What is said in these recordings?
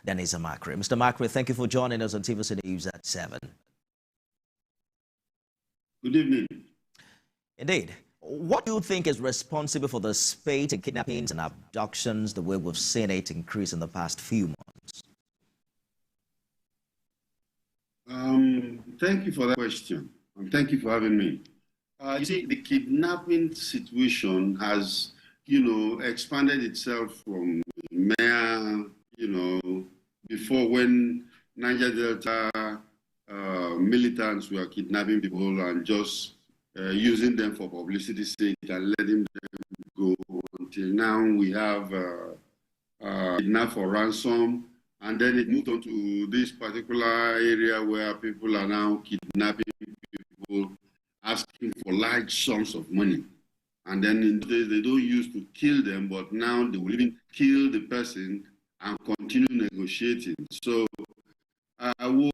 Then is Amachree. Mr. Amachree, thank you for joining us on TVC News at 7. Good evening. Indeed. What do you think is responsible for the spate in kidnappings and abductions, the way we've seen it increase in the past few months? Thank you for that question, and thank you for having me. You see, the kidnapping situation has, expanded itself from mere, before when Niger Delta militants were kidnapping people and just using them for publicity sake and letting them go, until now we have kidnap for ransom, and then it moved on to this particular area where people are now kidnapping people, asking for large sums of money. And then in those days, they don't use to kill them, but now they will even kill the person and continue negotiating. So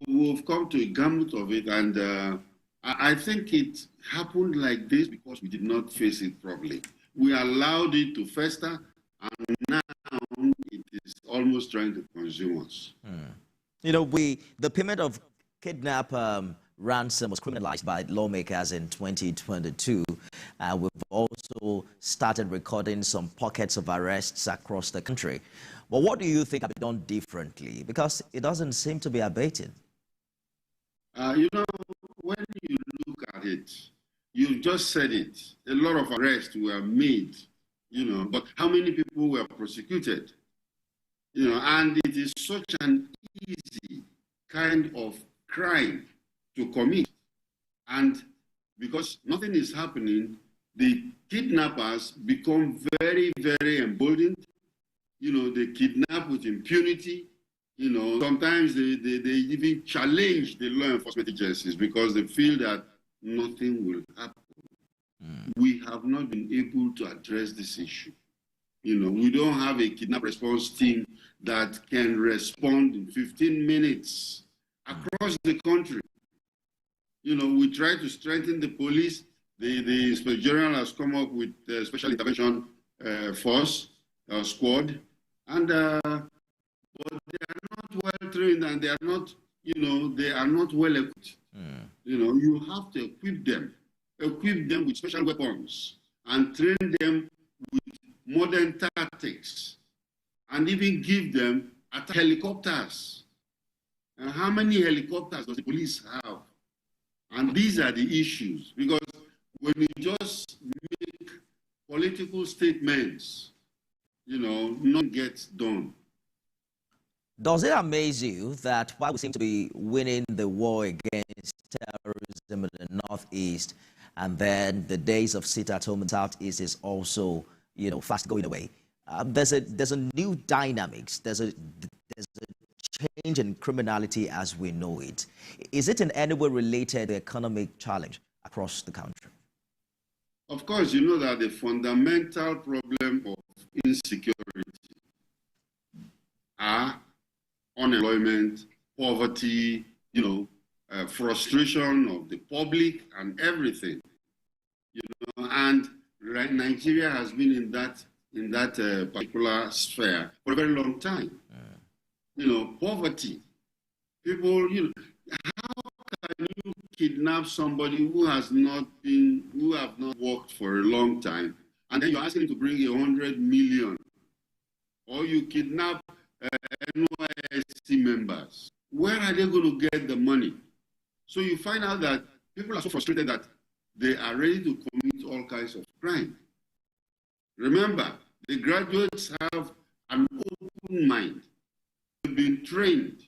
we've come to a gamut of it, and I think it happened like this because we did not face it properly. We allowed it to fester, and now it is almost trying to consume us. The payment of kidnap ransom was criminalized by lawmakers in 2022. We've also started recording some pockets of arrests across the country. But what do you think have been done differently? Because it doesn't seem to be abating. When you look at it, you just said it. A lot of arrests were made, but how many people were prosecuted? And it is such an easy kind of crime to commit. And because nothing is happening, the kidnappers become very, very emboldened. They kidnap with impunity. Sometimes they even challenge the law enforcement agencies because they feel that nothing will happen. We have not been able to address this issue. We don't have a kidnap response team that can respond in 15 minutes across the country. We try to strengthen the police. The Inspector General has come up with a special intervention force, squad, and but they are not well trained, and they are not, they are not well equipped. You have to equip them with special weapons, and train them with modern tactics, and even give them helicopters. And how many helicopters does the police have? And these are the issues, because when you just make political statements, nothing gets done. Does it amaze you that while we seem to be winning the war against terrorism in the Northeast, and then the days of sit at home in the Southeast is also, fast going away, there's a new dynamics, there's a change in criminality as we know it. Is it in any way related to the economic challenge across the country? Of course, you know that the fundamental problem of insecurity are unemployment, poverty, frustration of the public and everything. And Nigeria has been in that particular sphere for a very long time. Poverty. People, how can you kidnap somebody who have not worked for a long time, and then you're asking him to bring 100 million, or you kidnap NYSC members? Where are they going to get the money? So you find out that people are so frustrated that they are ready to commit all kinds of crime. Remember, the graduates have an open mind. They've been trained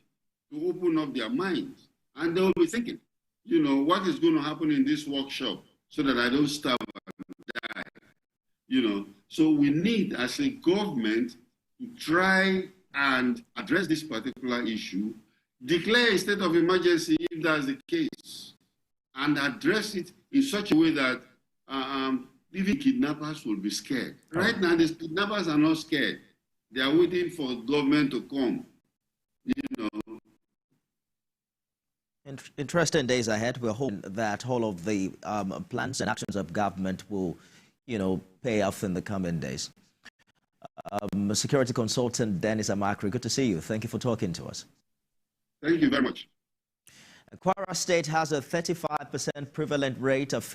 to open up their minds, and they'll be thinking, what is going to happen in this workshop so that I don't starve and die? So we need, as a government, to try and address this particular issue, declare a state of emergency if that's the case, and address it in such a way that even kidnappers will be scared. Right now, the kidnappers are not scared. They are waiting for government to come. Interesting days ahead. We're hoping that all of the plans and actions of government will, pay off in the coming days. security consultant Dennis Amachree. Good to see you. Thank you for talking to us. Thank you very much. Kwara State has a 35% prevalent rate of female